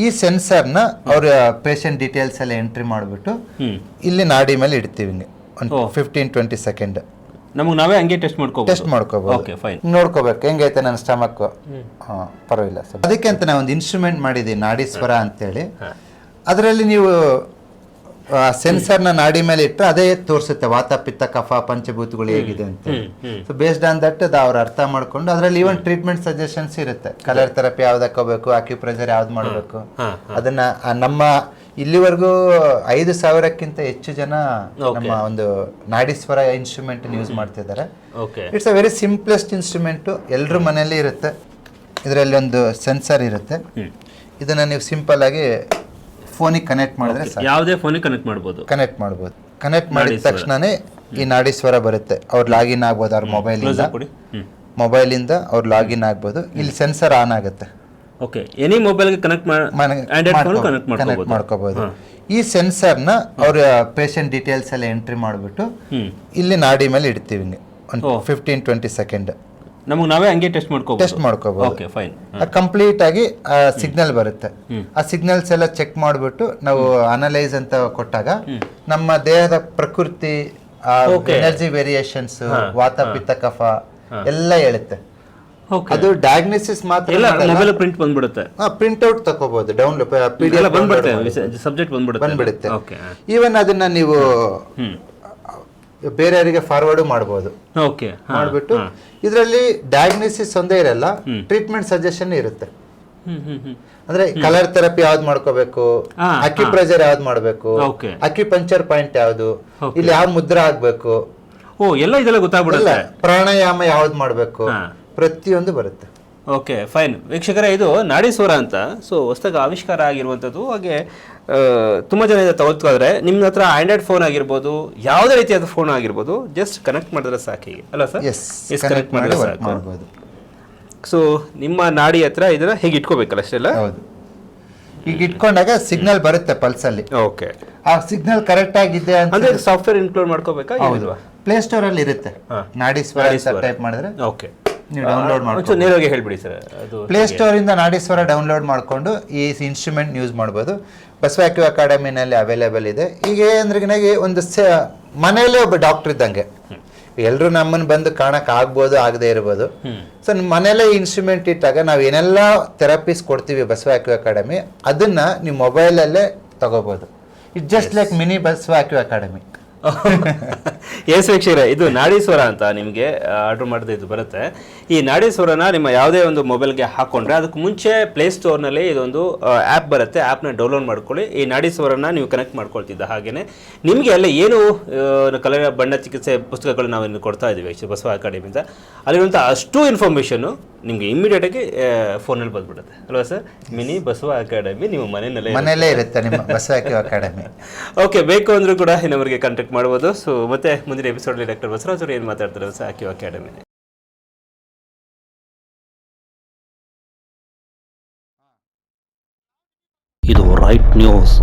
ಈ ಸೆನ್ಸರ್ನ ಅವ್ರ patient details ಎಲ್ಲ ಎಂಟ್ರಿ ಮಾಡಿಬಿಟ್ಟು ಇಲ್ಲಿ ನಾಡಿ ಮೇಲೆ ಇಡ್ತೀವಿ ಹಿಂಗೆ ಒಂದು 15-20 ಸೆಕೆಂಡ್ ನಮಗೆ ನಾವೇ ಹಂಗೆ ಟೆಸ್ಟ್ ಮಾಡ್ಕೋಬಹುದು. Okay fine. ನೋಡ್ಕೋಬೇಕು ಹೆಂಗೈತೆ ನನ್ನ ಸ್ಟಮಕ್. ಪರವಾಗಿಲ್ಲ ಸರ್. ಅದಕ್ಕೆ ಅಂತ ನಾವು ಒಂದು ಇನ್ಸ್ಟ್ರೂಮೆಂಟ್ ಮಾಡಿದ್ದೀವಿ ನಾಡೀಶ್ವರ ಅಂತೇಳಿ. ಅದರಲ್ಲಿ ನೀವು ಸೆನ್ಸರ್ನ ನಾಡಿ ಮೇಲೆ ಇಟ್ಟರೆ ಅದೇ ತೋರಿಸುತ್ತೆ ವಾತ ಪಿತ್ತ ಕಫ ಪಂಚಭೂತಗಳು ಹೇಗಿದೆ ಅಂತ. ಸೊ ಬೇಸ್ಡ್ ಆನ್ ದಟ್ ಅವ್ರು ಅರ್ಥ ಮಾಡ್ಕೊಂಡು ಅದರಲ್ಲಿ ಈವನ್ ಟ್ರೀಟ್ಮೆಂಟ್ ಸಜೆಷನ್ಸ್ ಇರುತ್ತೆ. ಕಲರ್ ಥೆರಪಿ ಯಾವ್ದು ಹಾಕೋಬೇಕು, ಅಕ್ಯುಪ್ರೆಷರ್ ಯಾವ್ದು ಮಾಡಬೇಕು, ಅದನ್ನ ನಮ್ಮ ಇಲ್ಲಿವರೆಗೂ 5,000ಕ್ಕಿಂತ ಹೆಚ್ಚು ಜನ ನಮ್ಮ ಒಂದು ನಾಡೀಶ್ವರ ಇನ್ಸ್ಟ್ರೂಮೆಂಟ್ ಯೂಸ್ ಮಾಡ್ತಿದ್ದಾರೆ. It's a very simplest instrument. ಎಲ್ಲರ ಮನೆಯಲ್ಲಿ ಇರುತ್ತೆ. ಇದರಲ್ಲಿ ಒಂದು ಸೆನ್ಸರ್ ಇರುತ್ತೆ. ಇದನ್ನ ನೀವು ಸಿಂಪಲ್ ಆಗಿ ಫೋನಿಗೆ ಕನೆಕ್ಟ್ ಮಾಡಿದ್ರೆ ಯಾವುದೇ ಫೋನಿಗೆ ಕನೆಕ್ಟ್ ಮಾಡ್ಬೋದು. ಕನೆಕ್ಟ್ ಮಾಡಿದ ತಕ್ಷಣನೇ ಈ ನಾಡೀಶ್ವರ ಬರುತ್ತೆ. ಅವ್ರು ಲಾಗಿನ್ ಆಗ್ಬೋದು. ಅವ್ರ ಮೊಬೈಲಿಂದ ಅವ್ರು ಲಾಗಿನ್ ಆಗ್ಬೋದು. ಇಲ್ಲಿ ಸೆನ್ಸರ್ ಆನ್ ಆಗುತ್ತೆ. ಓಕೆ, ಎನಿ ಮೊಬೈಲ್ಗೆ ಕನೆಕ್ಟ್ ಮಾಡ್ಕೋಬಹುದು. ಈ ಸೆನ್ಸರ್ನ ಅವ್ರ ಪೇಷಂಟ್ ಡೀಟೇಲ್ಸ್ ಎಲ್ಲ ಎಂಟ್ರಿ ಮಾಡಿಬಿಟ್ಟು ಇಲ್ಲಿ ನಾಡಿ ಮೇಲೆ ಇಡ್ತೀವಿ ಹಿಂಗೆ ಒಂದು 15-20 ಸೆಕೆಂಡ್. ನಮಗೆ ನಾವೇ ಹಂಗೆ ಟೆಸ್ಟ್ ಮಾಡ್ಕೋಬಹುದು. Okay fine. ಕಂಪ್ಲೀಟ್ ಆಗಿ ಸಿಗ್ನಲ್ ಬರುತ್ತೆ. ಆ ಸಿಗ್ನಲ್ಸ್ ಎಲ್ಲ ಚೆಕ್ ಮಾಡಿಬಿಟ್ಟು ನಾವು ಅನಲೈಸ್ ಅಂತ ಕೊಟ್ಟಾಗ ನಮ್ಮ ದೇಹದ ಪ್ರಕೃತಿ, ಎನರ್ಜಿ ವೇರಿಯೇಷನ್ಸ್, ವಾತ ಪಿತ್ತ ಕಫ ಎಲ್ಲ ಹೇಳುತ್ತೆ. ಅದು ಡಯಾಗ್ನೋಸಿಸ್ ಮಾತ್ರ ಮೊಬೈಲ್ ಪ್ರಿಂಟ್ ಬಂದ್ಬಿಡುತ್ತೆ. ಪ್ರಿಂಟ್ ಔಟ್ ತಗೋಬಹುದು. ಡೌನ್ಲೋಡ್ PDF ಸಬ್ಜೆಕ್ಟ್ ಬಂದ್ಬಿಡುತ್ತೆ. ಈವನ್ ಅದನ್ನ ನೀವು ಬೇರೆಯವರಿಗೆ ಫಾರ್ವರ್ಡ್ ಮಾಡಬಹುದು. ಮಾಡ್ಬಿಟ್ಟು ಇದರಲ್ಲಿ ಡಯಾಗ್ನೋಸಿಸ್ ಒಂದೇ ಇರಲ್ಲ, ಟ್ರೀಟ್ಮೆಂಟ್ ಸಜೆಷನ್ ಇರುತ್ತೆ. ಅಂದ್ರೆ ಕಲರ್ ಥೆರಪಿ ಯಾವ್ದು ಮಾಡ್ಕೋಬೇಕು, ಅಕ್ಯುಪ್ರೆಷರ್ ಯಾವ್ದು ಮಾಡಬೇಕು, ಅಕ್ಯುಪಂಕ್ಚರ್ ಪಾಯಿಂಟ್ ಯಾವ್ದು, ಇಲ್ಲಿ ಯಾವ ಮುದ್ರ ಆಗ್ಬೇಕು, ಎಲ್ಲ ಇದೆಲ್ಲ ಗೊತ್ತಾಗ್ಬಿಡುತ್ತೆ. ಪ್ರಾಣಾಯಾಮ ಯಾವ್ದು ಮಾಡ್ಬೇಕು, ಪ್ರತಿಯೊಂದು ಬರುತ್ತೆ. Okay fine. ವೀಕ್ಷಕರೇ, ಇದು ನಾಡೀಶ್ವರ ಅಂತ ಹೊಸದಾಗಿ ಆವಿಷ್ಕಾರ ಆಗಿರುವಂಥದ್ದು. ಹಾಗೆ ತುಂಬ ಜನ ಇದು ತಗೊಳ್ತಾರೆ. ನಿಮ್ಮ ಹತ್ರ ಆಂಡ್ರಾಯ್ಡ್ ಫೋನ್ ಆಗಿರ್ಬೋದು, ಯಾವುದೇ ರೀತಿಯಾದ ಫೋನ್ ಆಗಿರ್ಬೋದು, ಜಸ್ಟ್ ಕನೆಕ್ಟ್ ಮಾಡಿದ್ರೆ ಸಾಕು. ಅಲ್ಲ ಸರ್? ಎಸ್, ಕನೆಕ್ಟ್ ಮಾಡಿದ್ರೆ ಸಾಕು. ಸೊ ನಿಮ್ಮ ನಾಡಿ ಹತ್ರ ಇದನ್ನ ಹೇಗೆ ಇಟ್ಕೋಬೇಕಲ್ಲ ಅಷ್ಟೆಲ್ಲ. ಹೌದು. ಈಗ ಇಟ್ಕೊಂಡಾಗ ಸಿಗ್ನಲ್ ಬರುತ್ತೆ ಪಲ್ಸಲ್ಲಿ. ಓಕೆ, ಆ ಸಿಗ್ನಲ್ ಕರೆಕ್ಟ್ ಆಗಿದೆ ಅಂದ್ರೆ ಸಾಫ್ಟ್ವೇರ್ ಇನ್ಕ್ಲೂಡ್ ಮಾಡ್ಕೋಬೇಕಾ? ಹೌದು, ಪ್ಲೇ ಸ್ಟೋರ್ ಅಲ್ಲಿ ಇರುತ್ತೆ. ನಾಡೀಶ್ವರ ಟೈಪ್ ಮಾಡಿದ್ರೆ ಓಕೆ, ನೀವು ಡೌನ್ಲೋಡ್ ಮಾಡ್ಕೊಂಡು ನೇರವಾಗಿ ಹೇಳ್ಬಿಡಿ ಸರ್. ಅದು ಪ್ಲೇ ಸ್ಟೋರ್ ಇಂದ ನಾಡೀಶ್ವರ ಡೌನ್ಲೋಡ್ ಮಾಡ್ಕೊಂಡು ಈ ಇನ್ಸ್ಟ್ರೂಮೆಂಟ್ ಯೂಸ್ ಮಾಡ್ಬೋದು. ಬಸವ ಅಕ್ಯೂ ಅಕಾಡೆಮಿನಲ್ಲಿ ಅವೈಲೇಬಲ್ ಇದೆ. ಈಗ ಅಂದ್ರೆ ಒಂದು ಮನೆಯಲ್ಲೇ ಒಬ್ಬ ಡಾಕ್ಟರ್ ಇದ್ದಂಗೆ. ಎಲ್ಲರೂ ನಮ್ಮನ್ನು ಬಂದು ಕಾಣಕ್ ಆಗ್ಬೋದು, ಆಗದೆ ಇರ್ಬೋದು. ಸೊ ಮನೆಯಲ್ಲೇ ಇನ್ಸ್ಟ್ರೂಮೆಂಟ್ ಇಟ್ಟಾಗ ನಾವು ಏನೆಲ್ಲ ಥೆರಪೀಸ್ ಕೊಡ್ತೀವಿ ಬಸವ ಅಕ್ಯೂ ಅಕಾಡೆಮಿ, ಅದನ್ನ ನೀವು ಮೊಬೈಲಲ್ಲೇ ತಗೋಬಹುದು. It just like mini Basava ಅಕ್ಯೂ ಅಕಾಡೆಮಿ. ಎಸ್ ವೀಕ್ಷಕರೇ, ಇದು ನಾಡೀಶ್ವರ ಅಂತ ನಿಮಗೆ ಆರ್ಡರ್ ಮಾಡಿದ್ರೆ ಇದು ಬರುತ್ತೆ. ಈ ನಾಡೀಶ್ವರನ ನಿಮ್ಮ ಯಾವುದೇ ಒಂದು ಮೊಬೈಲ್ಗೆ ಹಾಕೊಂಡ್ರೆ ಅದಕ್ಕೆ ಮುಂಚೆ ಪ್ಲೇಸ್ಟೋರ್ನಲ್ಲಿ ಇದೊಂದು ಆ್ಯಪ್ ಬರುತ್ತೆ. ಆ್ಯಪ್ನ ಡೌನ್ಲೋಡ್ ಮಾಡ್ಕೊಳ್ಳಿ. ಈ ನಾಡೀಶ್ವರನ ನೀವು ಕನೆಕ್ಟ್ ಮಾಡ್ಕೊಳ್ತಿದ್ದ ಹಾಗೆಯೇ ನಿಮಗೆ ಅಲ್ಲೇ ಏನು ಕಲರ್ ಬಣ್ಣ ಚಿಕಿತ್ಸೆ ಪುಸ್ತಕಗಳು ನಾವು ಇನ್ನು ಕೊಡ್ತಾ ಇದ್ದೀವಿ ಬಸವ ಅಕಾಡೆಮಿಯಿಂದ. ಅಲ್ಲಿರುವಂಥ ಅಷ್ಟು ಇನ್ಫಾರ್ಮೇಷನು ನಿಮಗೆ ಇಮಿಡಿಯೇಟಾಗಿ ಫೋನಲ್ಲಿ ಬಂದ್ಬಿಡುತ್ತೆ ಅಲ್ವಾ ಸರ್? ಮಿನಿ ಬಸವ ಅಕಾಡೆಮಿ ನಿಮ್ಮ ಮನೆಯಲ್ಲೇ ಇರುತ್ತೆ, ನಿಮ್ಮ ಬಸವ ಅಕಾಡೆಮಿ. ಓಕೆ, ಬೇಕು ಅಂದರೂ ಕೂಡ ಇನ್ನವರಿಗೆ ಕಾಂಟ್ಯಾಕ್ಟ್ ಮಾಡ್ಬೋದು. ಸೊ ಮತ್ತೆ ಮುಂದಿನ ಎಪಿಸೋಡ್ಲಿ ಡಾಕ್ಟರ್ ಬಸವರಾಜ್ ಅವರು ಏನು ಮಾತಾಡ್ತಾರೆ ಬಸವ ಅಕಾಡೆಮಿ. ಇದು ರೈಟ್ ನ್ಯೂಸ್.